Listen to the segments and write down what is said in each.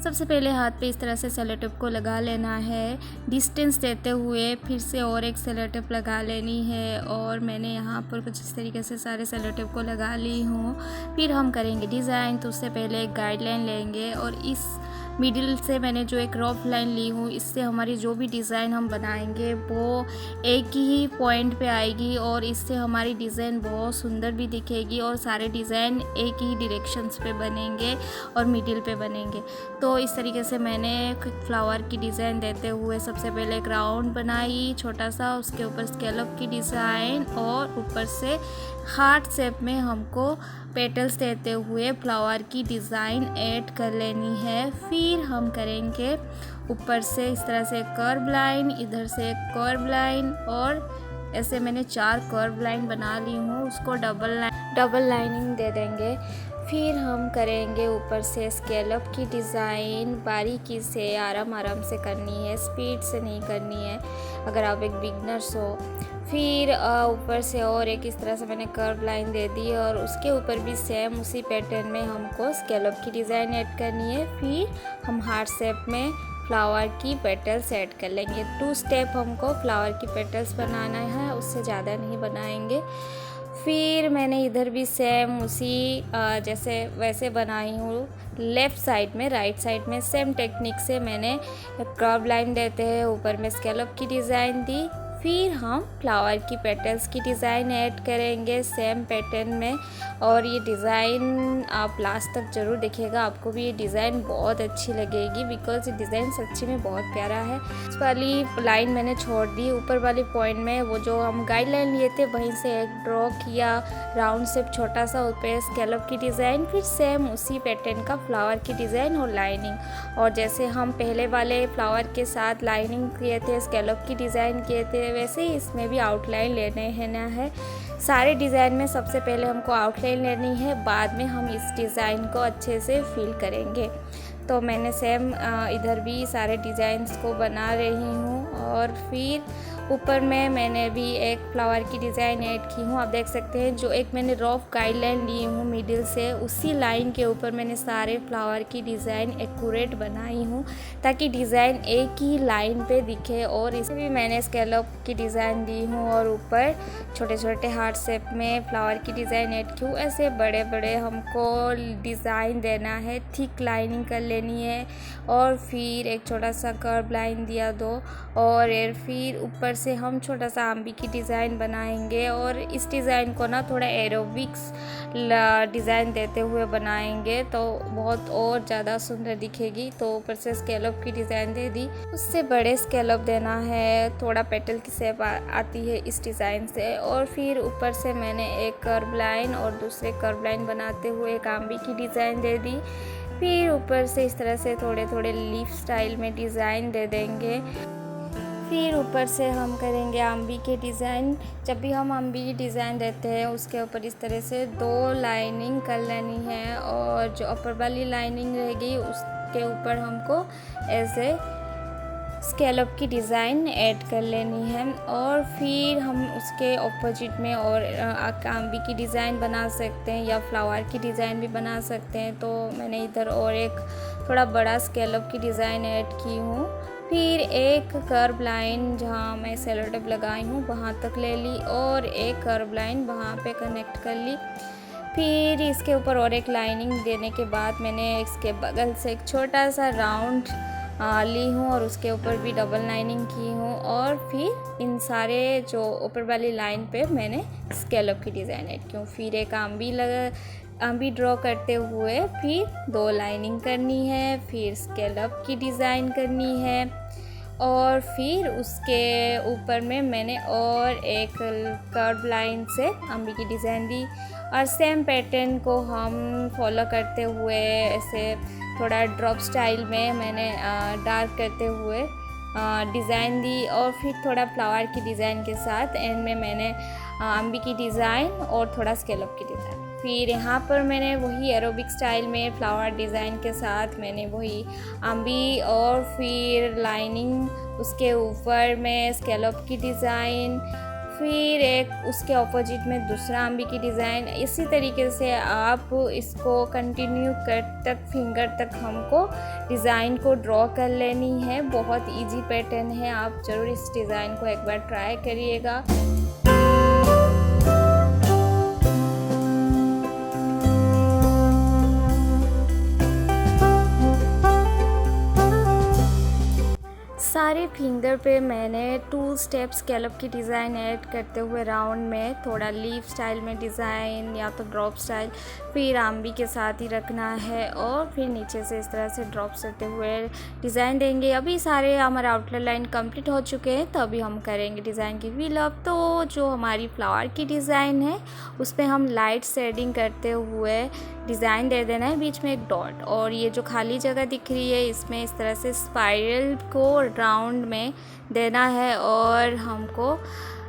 सबसे पहले हाथ पे इस तरह से सेलो टेप को लगा लेना है, डिस्टेंस देते हुए फिर से और एक सेलो टेप लगा लेनी है। और मैंने यहाँ पर कुछ इस तरीके से सारे सेलो टेप को लगा ली हूँ। फिर हम करेंगे डिज़ाइन। तो उससे पहले एक गाइडलाइन लेंगे और इस मिडिल से मैंने जो एक रफ लाइन ली हूँ, इससे हमारी जो भी डिज़ाइन हम बनाएंगे वो एक ही पॉइंट पे आएगी और इससे हमारी डिज़ाइन बहुत सुंदर भी दिखेगी और सारे डिज़ाइन एक ही डायरेक्शंस पे बनेंगे और मिडिल पे बनेंगे। तो इस तरीके से मैंने एक फ्लावर की डिज़ाइन देते हुए सबसे पहले एक राउंड बनाई छोटा सा, उसके ऊपर स्कैलप की डिज़ाइन और ऊपर से हार्ट शेप में हमको पेटल्स देते हुए फ्लावर की डिज़ाइन ऐड कर लेनी है। फिर हम करेंगे ऊपर से इस तरह से कर्व लाइन, इधर से एक कर्व लाइन और ऐसे मैंने 4 कर्व लाइन बना ली हूँ, उसको डबल लाइनिंग दे देंगे। फिर हम करेंगे ऊपर से स्कैलप की डिज़ाइन। बारीकी से आराम से करनी है, स्पीड से नहीं करनी है अगर आप एक बिगनर्स हो। फिर ऊपर से और एक इस तरह से मैंने कर्व लाइन दे दी और उसके ऊपर भी सेम उसी पैटर्न में हमको स्कैलप की डिज़ाइन ऐड करनी है। फिर हम हार्ट शेप में फ्लावर की पेटल्स ऐड कर लेंगे। 2 स्टेप हमको फ्लावर की पेटल्स बनाना है, उससे ज़्यादा नहीं बनाएंगे। फिर मैंने इधर भी सेम उसी जैसे वैसे बनाई हूँ लेफ़्ट साइड में, राइट साइड में सेम टेक्निक से मैंने कर्व लाइन देते हैं, ऊपर में स्कैलप की डिज़ाइन दी। फिर हम फ्लावर की पेटल्स की डिज़ाइन ऐड करेंगे सेम पैटर्न में। और ये डिज़ाइन आप लास्ट तक ज़रूर देखिएगा, आपको भी ये डिज़ाइन बहुत अच्छी लगेगी बिकॉज़ ये डिज़ाइन सच्ची में बहुत प्यारा है। इस वाली लाइन मैंने छोड़ दी, ऊपर वाली पॉइंट में वो जो हम गाइडलाइन लिए थे वहीं से एक ड्रॉ किया राउंड शेप छोटा सा, ऊपर स्कैलप की डिज़ाइन, फिर सेम उसी पैटर्न का फ्लावर की डिज़ाइन और लाइनिंग। और जैसे हम पहले वाले फ्लावर के साथ लाइनिंग किए थे, स्कैलप की डिज़ाइन किए थे, वैसे ही इसमें भी आउटलाइन लेना है। सारे डिज़ाइन में सबसे पहले हमको आउटलाइन लेनी है, बाद में हम इस डिज़ाइन को अच्छे से फिल करेंगे। तो मैंने सेम इधर भी सारे डिज़ाइंस को बना रही हूँ। और फिर ऊपर में मैंने भी एक फ्लावर की डिज़ाइन ऐड की हूँ, आप देख सकते हैं। जो एक मैंने रफ गाइडलाइन ली हूँ मिडिल से, उसी लाइन के ऊपर मैंने सारे फ्लावर की डिज़ाइन एक्यूरेट बनाई हूँ ताकि डिज़ाइन एक ही लाइन पे दिखे। और इसे भी मैंने स्कैलप की डिज़ाइन दी हूँ और ऊपर छोटे छोटे हार्ट शेप में फ्लावर की डिज़ाइन ऐड की हूँ। ऐसे बड़े बड़े हमको डिज़ाइन देना है, थिक लाइनिंग कर लेनी है। और फिर एक छोटा सा कर्व लाइन दिया दो और फिर ऊपर से हम छोटा सा आंबी की डिज़ाइन बनाएंगे। और इस डिज़ाइन को ना थोड़ा एरोबिक्स डिज़ाइन देते हुए बनाएंगे तो बहुत और ज़्यादा सुंदर दिखेगी। तो ऊपर से स्कैलप की डिज़ाइन दे दी, उससे बड़े स्कैलप देना है, थोड़ा पेटल की शेप आती है इस डिज़ाइन से। और फिर ऊपर से मैंने एक कर्व लाइन और दूसरे कर्व लाइन बनाते हुए एक आंबी की डिज़ाइन दे दी। फिर ऊपर से इस तरह से थोड़े थोड़े लीफ स्टाइल में डिज़ाइन दे देंगे। फिर ऊपर से हम करेंगे आंबी के डिज़ाइन। जब भी हम आंबी की डिज़ाइन देते हैं उसके ऊपर इस तरह से 2 लाइनिंग कर लेनी है और जो ऊपर वाली लाइनिंग रहेगी उसके ऊपर हमको ऐसे स्कैलप की डिज़ाइन ऐड कर लेनी है। और फिर हम उसके ऑपोजिट में और आंबी की डिज़ाइन बना सकते हैं या फ्लावर की डिज़ाइन भी बना सकते हैं। तो मैंने इधर और एक थोड़ा बड़ा स्कैलप की डिज़ाइन ऐड की हूँ। फिर एक कर्व लाइन जहाँ मैं सेलो टेप लगाई हूँ वहाँ तक ले ली और एक कर्व लाइन वहाँ पे कनेक्ट कर ली। फिर इसके ऊपर और एक लाइनिंग देने के बाद मैंने इसके बगल से एक छोटा सा राउंड ली हूँ और उसके ऊपर भी डबल लाइनिंग की हूँ। और फिर इन सारे जो ऊपर वाली लाइन पे मैंने स्कैलप की डिज़ाइन ऐड की हूँ। फिर एक आंबी ड्रॉ करते हुए फिर 2 लाइनिंग करनी है, फिर स्कैलप की डिज़ाइन करनी है और फिर उसके ऊपर में मैंने और एक कर्व लाइन से आंबी की डिज़ाइन दी। और सेम पैटर्न को हम फॉलो करते हुए ऐसे थोड़ा ड्रॉप स्टाइल में मैंने डार्क करते हुए डिज़ाइन दी। और फिर थोड़ा फ्लावर की डिज़ाइन के साथ एंड में मैंने आंबी की डिज़ाइन और थोड़ा स्कैलप की डिज़ाइन। फिर यहाँ पर मैंने वही एरोबिक स्टाइल में फ्लावर डिज़ाइन के साथ मैंने वही आंबी और फिर लाइनिंग उसके ऊपर में स्कैलप की डिज़ाइन। फिर एक उसके ऑपोजिट में दूसरा आंबी की डिज़ाइन। इसी तरीके से आप इसको कंटिन्यू तक फिंगर तक हमको डिज़ाइन को ड्रॉ कर लेनी है। बहुत इजी पैटर्न है, आप ज़रूर इस डिज़ाइन को एक बार ट्राई करिएगा। सारे फिंगर पे मैंने 2 स्टेप स्कैलप की डिज़ाइन ऐड करते हुए राउंड में थोड़ा लीफ स्टाइल में डिज़ाइन या तो ड्रॉप स्टाइल, फिर आंबी के साथ ही रखना है और फिर नीचे से इस तरह से ड्रॉप करते हुए डिज़ाइन देंगे। अभी सारे हमारे आउटलाइन लाइन कंप्लीट हो चुके हैं, तो अभी हम करेंगे डिज़ाइन की फिल अप। तो जो हमारी फ्लावर की डिज़ाइन है उस पर हम लाइट शेडिंग करते हुए डिज़ाइन दे देना है, बीच में एक डॉट, और ये जो खाली जगह दिख रही है इसमें इस तरह से स्पाइरल को राउंड में देना है। और हमको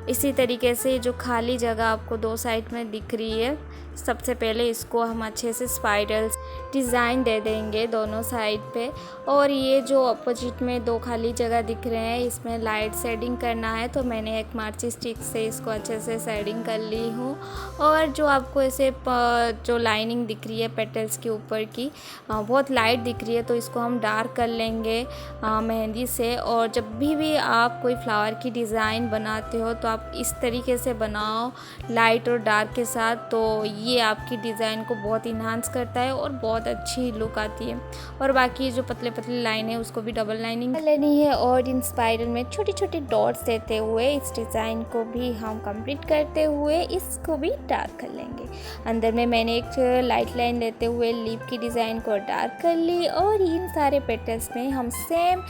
इसी तरीके से जो खाली जगह आपको 2 साइड में दिख रही है, सबसे पहले इसको हम अच्छे से स्पाइरल डिज़ाइन दे देंगे दोनों साइड पे। और ये जो अपोजिट में 2 खाली जगह दिख रहे हैं इसमें लाइट शेडिंग करना है, तो मैंने एक मार्ची स्टिक से इसको अच्छे से शेडिंग कर ली हूँ। और जो आपको ऐसे जो लाइनिंग दिख रही है पेटल्स के ऊपर की बहुत लाइट दिख रही है, तो इसको हम डार्क कर लेंगे मेहंदी से। और जब भी आप कोई फ्लावर की डिज़ाइन बनाते हो तो आप इस तरीके से बनाओ लाइट और डार्क के साथ, तो ये आपकी डिज़ाइन को बहुत इन्हांस करता है और बहुत अच्छी लुक आती है। और बाकी जो पतले पतले लाइन है उसको भी डबल लाइनिंग लेनी है। और इन स्पाइरल में छोटी छोटी डॉट्स देते हुए इस डिज़ाइन को भी हम कंप्लीट करते हुए इसको भी डार्क कर लेंगे। अंदर में मैंने एक लाइट लाइन देते हुए लीफ की डिज़ाइन को डार्क कर ली। और इन सारे पेटल्स में हम सेम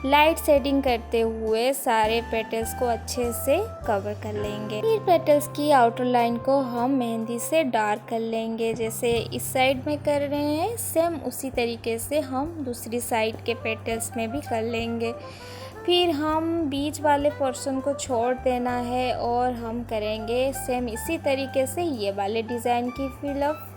लाइट शेडिंग करते हुए सारे पेटल्स को अच्छे से कवर कर लेंगे। फिर पेटल्स की आउटर लाइन को हम मेहंदी से डार्क कर लेंगे, जैसे इस साइड में कर रहे हैं सेम उसी तरीके से हम दूसरी साइड के पेटल्स में भी कर लेंगे। फिर हम बीच वाले पोर्शन को छोड़ देना है और हम करेंगे सेम इसी तरीके से ये वाले डिज़ाइन की फिलअप।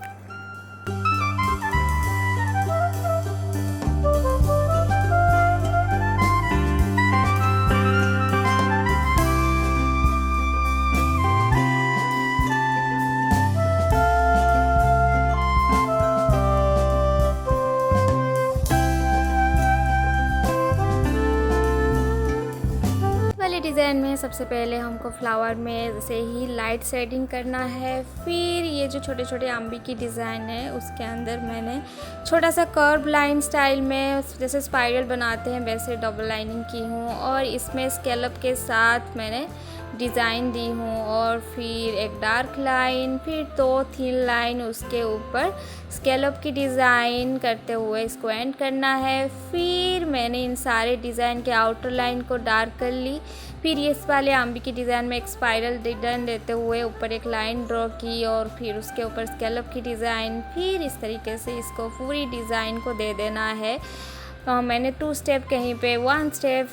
डिज़ाइन में सबसे पहले हमको फ्लावर में जैसे ही लाइट शेडिंग करना है। फिर ये जो छोटे छोटे आंबी की डिज़ाइन है उसके अंदर मैंने छोटा सा कर्व लाइन स्टाइल में जैसे स्पाइरल बनाते हैं वैसे डबल लाइनिंग की हूँ। और इसमें स्कैलप के साथ मैंने डिज़ाइन दी हूँ। और फिर एक डार्क लाइन, फिर 2 थिन लाइन उसके ऊपर स्कैलप की डिज़ाइन करते हुए इसको एंड करना है। फिर मैंने इन सारे डिज़ाइन के आउटर लाइन को डार्क कर ली। फिर इस वाले आंबी की डिज़ाइन में एक स्पाइरल डिज़ाइन देते हुए ऊपर एक लाइन ड्रॉ की और फिर उसके ऊपर स्कैलप की डिज़ाइन। फिर इस तरीके से इसको पूरी डिज़ाइन को दे देना है। मैंने 2 स्टेप कहीं पे 1 स्टेप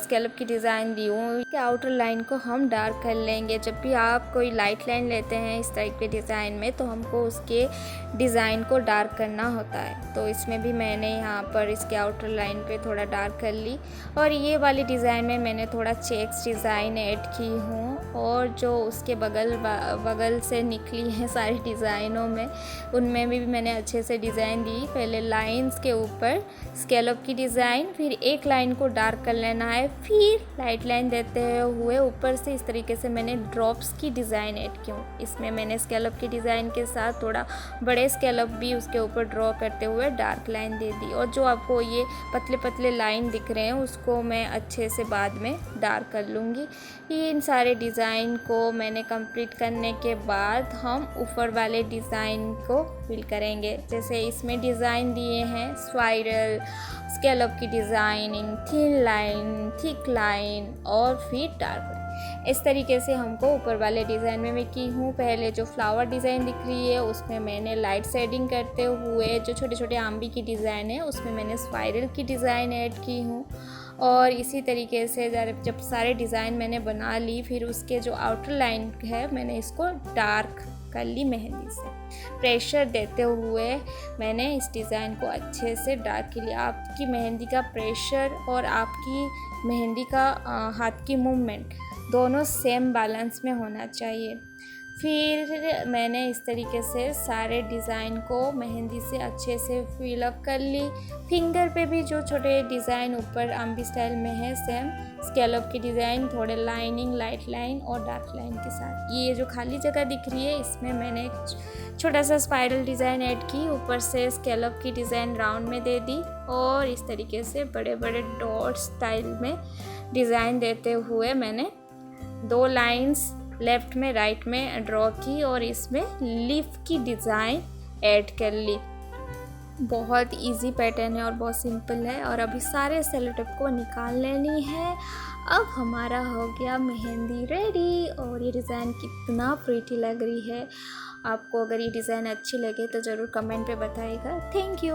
स्कैलप की डिज़ाइन दी हूँ। कि आउटर लाइन को हम डार्क कर लेंगे। जब भी आप कोई लाइट लाइन लेते हैं इस टाइप के डिज़ाइन में तो हमको उसके डिज़ाइन को डार्क करना होता है। तो इसमें भी मैंने यहाँ पर इसके आउटर लाइन पे थोड़ा डार्क कर ली। और ये वाली डिज़ाइन में मैंने थोड़ा चेक्स डिज़ाइन ऐड की हूँ। और जो उसके बगल से निकली हैं सारी डिज़ाइनों में उनमें भी मैंने अच्छे से डिज़ाइन दी। पहले लाइंस के ऊपर स्कैलप की डिज़ाइन, फिर एक लाइन को डार्क कर लेना है, फिर लाइट लाइन देते हुए ऊपर से इस तरीके से मैंने ड्रॉप्स की डिज़ाइन ऐड की हूँ। इसमें मैंने स्कैलप की डिज़ाइन के साथ थोड़ा बड़े स्कैलप भी उसके ऊपर ड्रॉ करते हुए डार्क लाइन दे दी। और जो आपको ये पतले पतले लाइन दिख रहे हैं उसको मैं अच्छे से बाद में डार्क कर लूँगी। इन सारे डिज़ाइन को मैंने कंप्लीट करने के बाद हम ऊपर वाले डिज़ाइन को फिल करेंगे। जैसे इसमें डिज़ाइन दिए हैं स्पाइरल, स्कैलप की designing, thin line, thick line और फिर डार्क लाइन। इस तरीके से हमको ऊपर वाले डिज़ाइन में मैं की हूँ। पहले जो फ्लावर डिज़ाइन दिख रही है उसमें मैंने लाइट शेडिंग करते हुए जो छोटे छोटे आंबी की डिज़ाइन है उसमें मैंने स्पाइरल की डिज़ाइन ऐड की हूँ। और इसी तरीके से जब सारे डिज़ाइन मैंने बना ली फिर उसके जो आउटर लाइन है मैंने इसको डार्क कर ली मेहंदी से। प्रेशर देते हुए मैंने इस डिज़ाइन को अच्छे से डार्क कर लिया। आपकी मेहंदी का प्रेशर और आपकी मेहंदी का हाथ की मूवमेंट दोनों सेम बैलेंस में होना चाहिए। फिर मैंने इस तरीके से सारे डिज़ाइन को मेहंदी से अच्छे से फिलअप कर ली। फिंगर पे भी जो छोटे डिज़ाइन ऊपर अम्बी स्टाइल में है सेम स्कैलप की डिज़ाइन, थोड़े लाइनिंग, लाइट लाइन और डार्क लाइन के साथ। ये जो खाली जगह दिख रही है इसमें मैंने छोटा सा स्पाइरल डिज़ाइन ऐड की, ऊपर से स्कैलप की डिज़ाइन राउंड में दे दी और इस तरीके से बड़े बड़े डॉट स्टाइल में डिज़ाइन देते हुए मैंने 2 लाइंस लेफ़्ट में राइट में ड्रॉ की और इसमें लीफ की डिज़ाइन ऐड कर ली। बहुत इजी पैटर्न है और बहुत सिंपल है। और अभी सारे सेलो टेप को निकाल लेनी है। अब हमारा हो गया मेहंदी रेडी। और ये डिज़ाइन कितना प्रीटी लग रही है। आपको अगर ये डिज़ाइन अच्छी लगे तो ज़रूर कमेंट पे बताइएगा। Thank you.